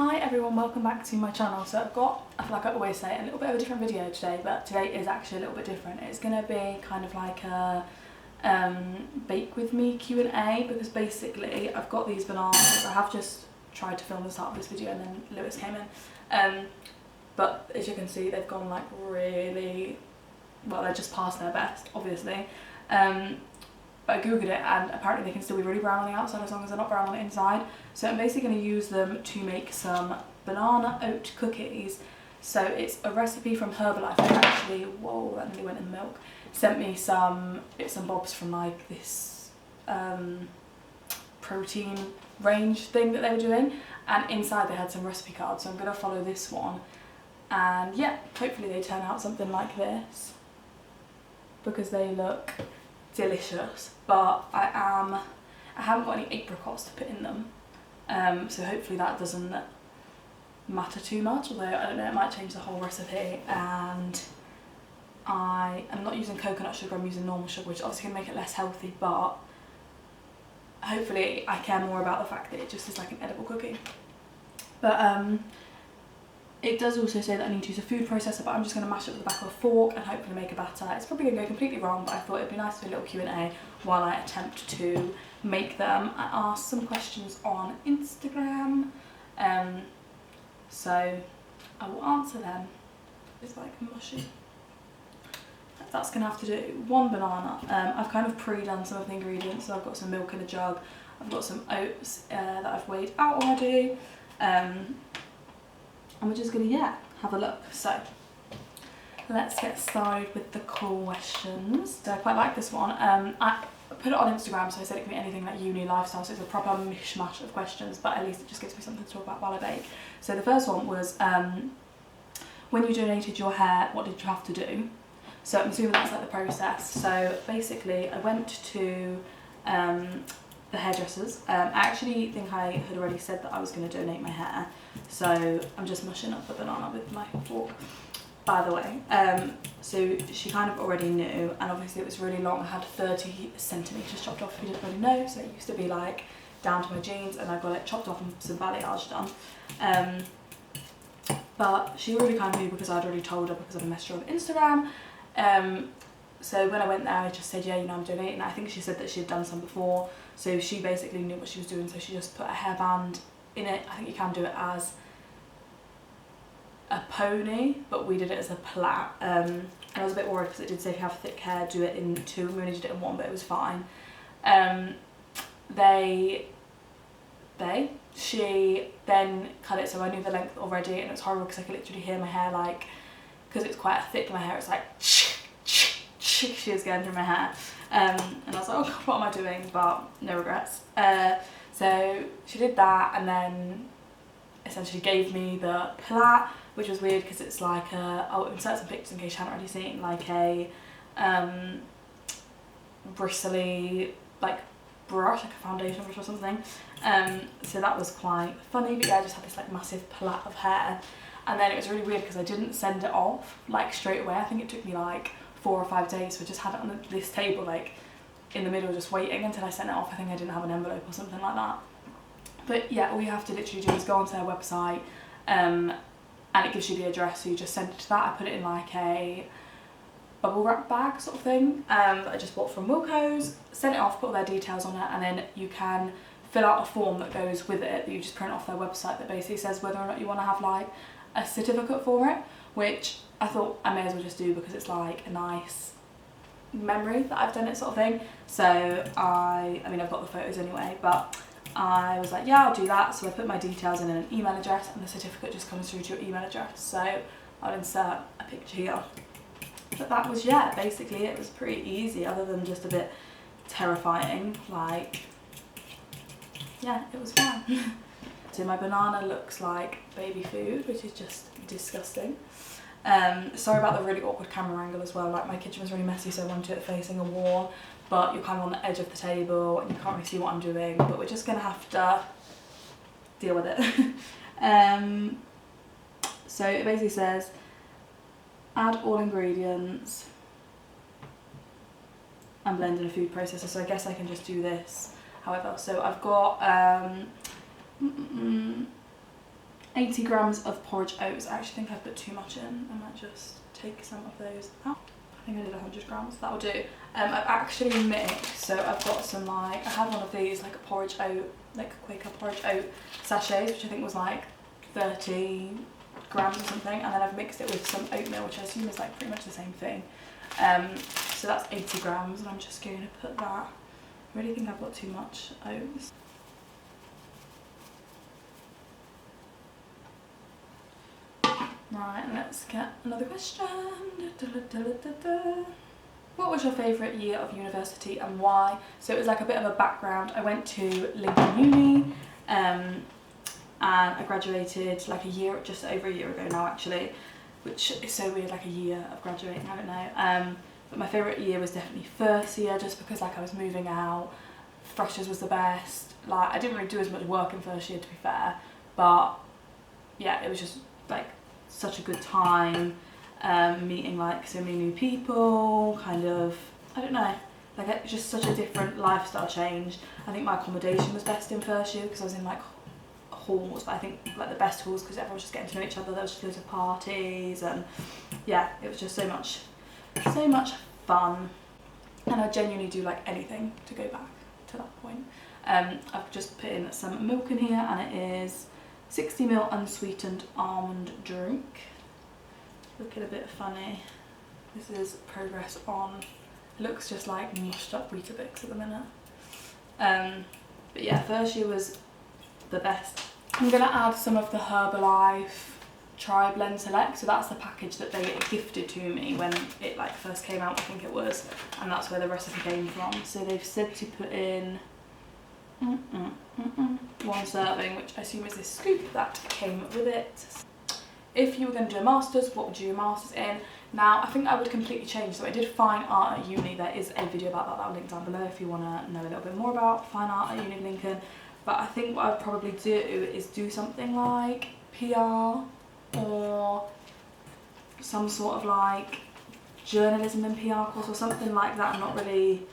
Hi everyone, welcome back to my channel. So I've got, I feel like I always say, a little bit of a different video today, but today is actually a little bit different. It's going to be kind of like a bake with me Q&A, because basically I've got these bananas. I have just tried to film the start of this video and then Lewis came in. But as you can see, they've gone like really, well, they're just past their best, obviously. But I googled it and apparently they can still be really brown on the outside as long as they're not brown on the inside. So I'm basically going to use them to make some banana oat cookies. So it's a recipe from Herbalife. They actually, whoa, that nearly went in the milk. Sent me some bits and bobs from like this protein range thing that they were doing, and inside they had some recipe cards. So I'm going to follow this one, and yeah, hopefully they turn out something like this, because they look delicious. But I haven't got any apricots to put in them, so hopefully that doesn't matter too much, although I don't know, it might change the whole recipe. And I am not using coconut sugar, I'm using normal sugar, which obviously can make it less healthy, but hopefully I care more about the fact that it just is like an edible cookie. But it does also say that I need to use a food processor, but I'm just going to mash it with the back of a fork and hopefully make a batter. It's probably going to go completely wrong, but I thought it'd be nice to do a little Q&A while I attempt to make them. I asked some questions on Instagram, so I will answer them. It's like mushy. That's going to have to do one banana. I've kind of pre-done some of the ingredients, so I've got some milk in a jug, I've got some oats that I've weighed out already, and we're just going to, yeah, have a look. So let's get started with the questions. So I quite like this one. I put it on Instagram, so I said it can be anything like uni, lifestyle, so it's a proper mishmash of questions, but at least it just gives me something to talk about while I bake. So the first one was, when you donated your hair, what did you have to do? So I'm assuming that's like the process. So basically I went to the hairdressers. I actually think I had already said that I was going to donate my hair, so I'm just mushing up the banana with my fork, by the way. So she kind of already knew, and obviously it was really long. I had 30 centimetres chopped off, if you didn't already know, so it used to be like down to my jeans, and I got it chopped off and some balayage done. But she already kind of knew because I'd already told her, because I'd messaged her on Instagram. So when I went there, I just said, yeah, you know, I'm donating. I think she said that she had done some before, so she basically knew what she was doing, so she just put a hairband in it. I think you can do it as a pony, but we did it as a plait. And I was a bit worried because it did say if you have thick hair, do it in two. We only did it in one, but it was fine. She then cut it, so I knew the length already, and it was horrible because I could literally hear my hair, like, because it's quite thick, my hair, it's like she was going through my hair, and I was like, oh god, what am I doing? But no regrets. So she did that, and then essentially gave me the plait, which was weird because it's like a, I'll insert some pictures in case you haven't already seen, like a bristly like brush, like a foundation brush or something. So that was quite funny, but yeah, I just had this like massive plait of hair. And then it was really weird because I didn't send it off like straight away. I think it took me like 4 or 5 days, so I just had it on this table like in the middle, just waiting until I sent it off. I think I didn't have an envelope or something like that. But yeah, all you have to literally do is go onto their website, and it gives you the address, so you just send it to that. I put it in like a bubble wrap bag sort of thing that I just bought from Wilco's, sent it off, put all their details on it, and then you can fill out a form that goes with it that you just print off their website that basically says whether or not you want to have like a certificate for it, which I thought I may as well just do because it's like a nice memory that I've done it sort of thing. So I mean I've got the photos anyway, but I was like, yeah, I'll do that. So I put my details in an email address, and the certificate just comes through to your email address. So I'll insert a picture here. But that was, yeah, basically it was pretty easy, other than just a bit terrifying. Like, yeah, it was fun. So my banana looks like baby food, which is just disgusting. Sorry about the really awkward camera angle as well. Like, my kitchen was really messy, so I wanted it facing a wall, but you're kind of on the edge of the table and you can't really see what I'm doing, but we're just gonna have to deal with it. So it basically says, add all ingredients and blend in a food processor. So I guess I can just do this however. So I've got 80 grams of porridge oats. I actually think I've put too much in. I might just take some of those out. I think I did 100 grams, that'll do. I've actually mixed, so I've got some like, I had one of these like a porridge oat, like Quaker porridge oat sachets, which I think was like 30 grams or something, and then I've mixed it with some oatmeal, which I assume is like pretty much the same thing. So that's 80 grams, and I'm just going to put that. I really think I've got too much oats. Right, let's get another question. What was your favourite year of university and why? So it was like a bit of a background. I went to Lincoln Uni and I graduated like just over a year ago now actually, which is so weird, like a year of graduating, I don't know. But my favourite year was definitely first year, just because like I was moving out, freshers was the best. Like I didn't really do as much work in first year, to be fair, but yeah, it was just like such a good time, meeting like so many new people, kind of, I don't know, like it's just such a different lifestyle change. I think my accommodation was best in first year because I was in like halls, but I think like the best halls because everyone was just getting to know each other. There was just loads of parties, and yeah, it was just so much fun, and I genuinely do like anything to go back to that point. I've just put in some milk in here, and it is 60ml unsweetened almond drink. Looking a bit funny. This is progress on. It looks just like mushed up Weetabix at the minute. But yeah, first year was the best. I'm gonna add some of the Herbalife Tri Blend Select. So that's the package that they gifted to me when it like first came out, I think it was, and that's where the recipe came from. So they've said to put in 1 serving, which I assume is this scoop that came with it. If you were going to do a master's, what would you do a master's in? Now, I think I would completely change. So I did fine art at uni. There is a video about that I'll link down below if you want to know a little bit more about fine art at uni of Lincoln. But I think what I'd probably do is do something like PR or some sort of like journalism and PR course or something like that. I'm not really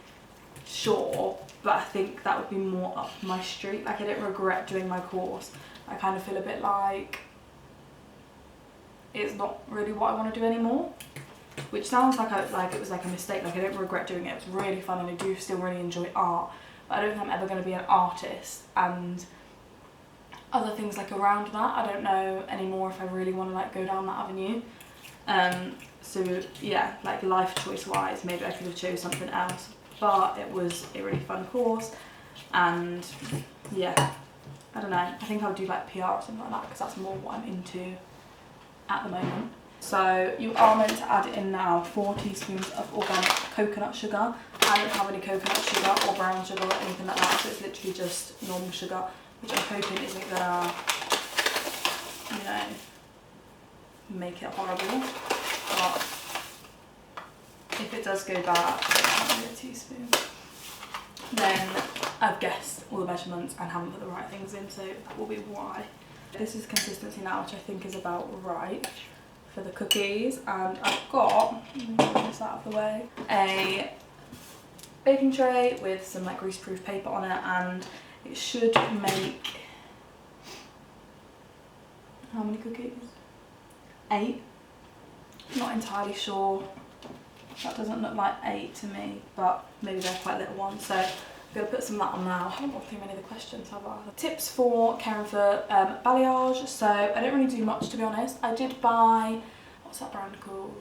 sure, but I think that would be more up my street. Like I don't regret doing my course. I kind of feel a bit like it's not really what I want to do anymore, which sounds like it was like a mistake. Like I don't regret doing it. It was really fun and I do still really enjoy art, but I don't think I'm ever going to be an artist and other things like around that. I don't know anymore if I really want to like go down that avenue. So yeah, like life choice wise, maybe I could have chose something else, but it was a really fun course, and yeah, I don't know, I think I would do like PR or something like that because that's more what I'm into at the moment. So you are meant to add in now 4 teaspoons of organic coconut sugar. I don't have any coconut sugar or brown sugar or anything like that, so it's literally just normal sugar, which I'm hoping isn't gonna, you know, make it horrible. But if it does go bad, a teaspoon, then I've guessed all the measurements and haven't put the right things in, so that will be why. This is consistency now, which I think is about right for the cookies, and I've got, let me get this out of the way, a baking tray with some like grease-proof paper on it, and it should make, how many cookies? 8. Not entirely sure. That doesn't look like 8 to me, but maybe they're quite little ones. So I'm going to put some of that on now. I haven't got through many of the questions, have I? Tips for caring for balayage. So I don't really do much, to be honest. I did buy, what's that brand called?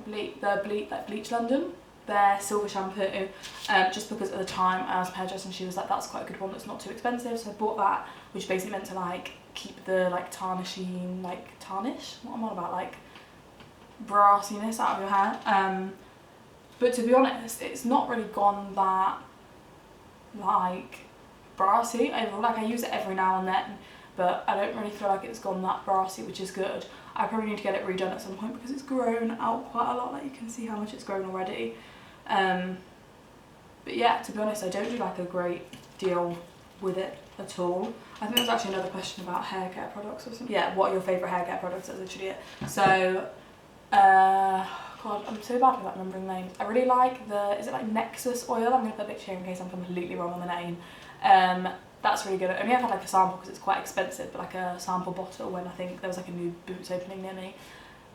Bleach London. Their silver shampoo, just because at the time I was hairdressing, she was like, that's quite a good one that's not too expensive, so I bought that, which basically meant to like keep the like tarnishing, like tarnish, what am I on about, like brassiness out of your hair. But to be honest, it's not really gone that like brassy. Like I use it every now and then, but I don't really feel like it's gone that brassy, which is good. I probably need to get it redone at some point because it's grown out quite a lot. Like you can see how much it's grown already. But yeah, to be honest, I don't do like a great deal with it at all. I think there's actually another question about hair care products or something. Yeah, what are your favourite hair care products? That's literally it. So, God, I'm so bad with remembering names. I really like is it like Nexus oil? I'm going to put a picture here in case I'm completely wrong on the name. that's really good. I only have had like a sample because it's quite expensive, but like a sample bottle when I think there was like a new Boots opening near me.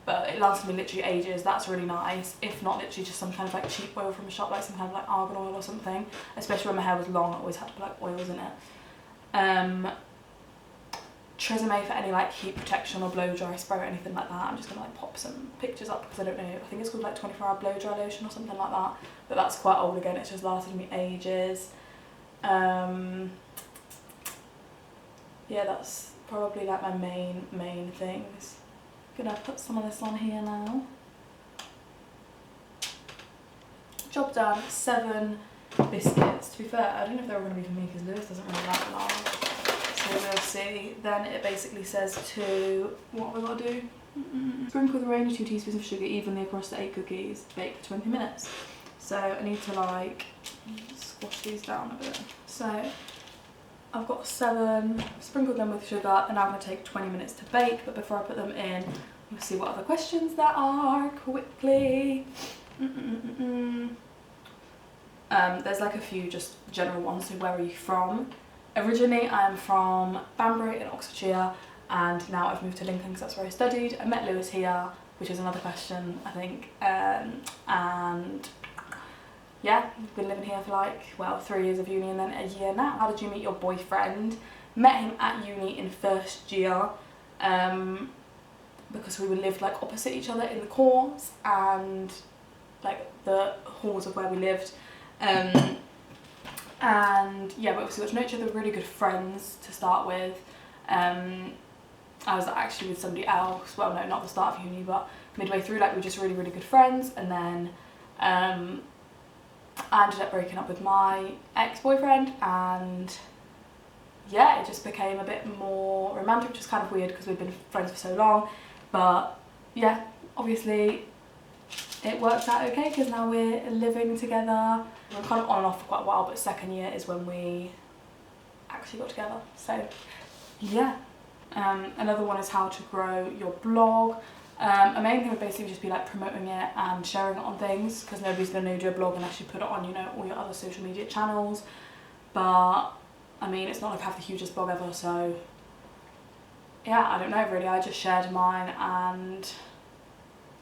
But it lasted me literally ages. That's really nice. If not, literally just some kind of like cheap oil from a shop, like some kind of like argan oil or something. Especially when my hair was long, I always had to put like oils in it. Tresemme for any like heat protection or blow dry spray or anything like that. I'm just gonna like pop some pictures up because I don't know. I think it's called like 24-hour blow dry lotion or something like that. But that's quite old again. It's just lasted me ages. Yeah, that's probably like my main things. Gonna put some of this on here now. Job done. 7 biscuits. To be fair, I don't know if they were going to be for me because Lewis doesn't really like them. So we'll see. Then it basically says to, what have I got to do? Sprinkle the remaining 2 teaspoons of sugar evenly across the 8 cookies. Bake for 20 minutes. So I need to like squash these down a bit. So I've got 7, sprinkled them with sugar, and now I'm going to take 20 minutes to bake. But before I put them in, we'll see what other questions there are quickly. There's like a few just general ones. So where are you from? Originally I'm from Banbury in Oxfordshire, and now I've moved to Lincoln because that's where I studied. I met Lewis here, which is another question I think, and yeah, we've been living here for like, well, 3 years of uni and then a year now. How did you meet your boyfriend? Met him at uni in first year, because we lived like opposite each other in the courts and like the halls of where we lived. And yeah, we obviously got to know each other, really good friends to start with. I was actually with somebody else, well no, not the start of uni, but midway through, like we were just really good friends. And then I ended up breaking up with my ex-boyfriend, and yeah, it just became a bit more romantic, which is kind of weird because we've been friends for so long. But yeah, obviously it worked out okay because now we're living together. We're kind of on and off for quite a while, but second year is when we actually got together. So yeah. Another one is how to grow your blog. A main thing would basically just be like promoting it and sharing it on things, because nobody's going to know your blog unless you put it on, you know, all your other social media channels. But I mean, it's not like I have the hugest blog ever, so yeah, I don't know really. I just shared mine and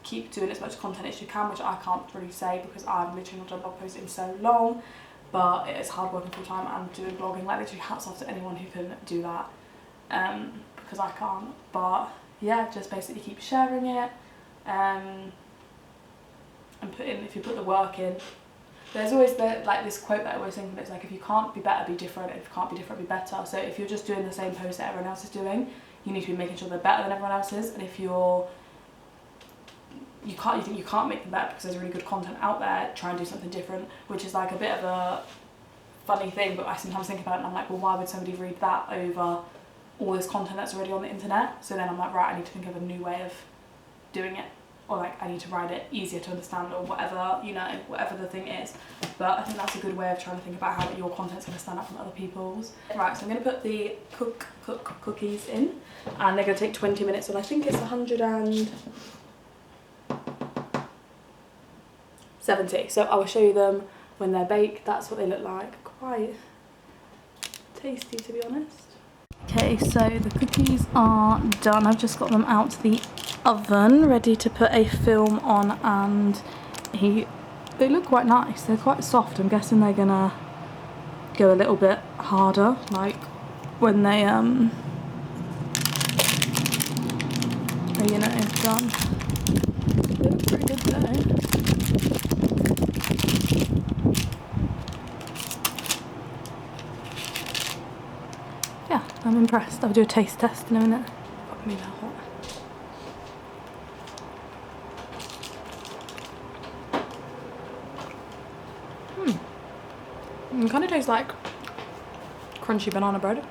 keep doing as much content as you can, which I can't really say because I've literally not done blog posts in so long. But it is hard working full time and doing blogging. Like literally hats off to anyone who can do that, because I can't. But yeah, just basically keep sharing it, and put in, if you put the work in. There's always like this quote that I always think of, it's like, if you can't be better, be different. If you can't be different, be better. So if you're just doing the same post that everyone else is doing, you need to be making sure they're better than everyone else is. And if you think you can't make them better because there's really good content out there, try and do something different, which is like a bit of a funny thing, but I sometimes think about it and I'm like, well, why would somebody read that over all this content that's already on the internet? So then I'm like, right, I need to think of a new way of doing it, or like I need to write it easier to understand, or whatever, you know, whatever the thing is. But I think that's a good way of trying to think about how your content's going to stand out from other people's. Right, so I'm going to put the cookies in, and they're going to take 20 minutes, and I think it's 170. So I will show you them when they're baked. That's what they look like. Quite tasty, to be honest. Okay, so the cookies are done. I've just got them out the oven, ready to put a film on, and they look quite nice. They're quite soft. I'm guessing they're gonna go a little bit harder, like when they are, you know, done. They look pretty good though. Yeah, I'm impressed. I'll do a taste test in a minute. Got me that hot. It kind of tastes like crunchy banana bread.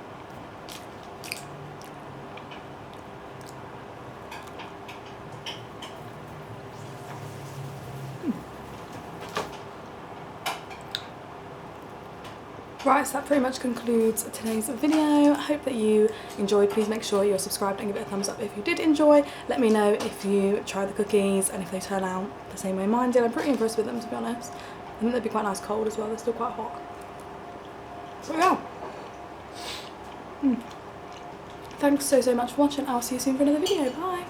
Right, so that pretty much concludes today's video. I hope that you enjoyed. Please make sure you're subscribed and give it a thumbs up if you did enjoy. Let me know if you try the cookies and if they turn out the same way mine did. I'm pretty impressed with them, to be honest. I think they'd be quite nice cold as well. They're still quite hot. So yeah. Thanks so much for watching. I'll see you soon for another video. Bye.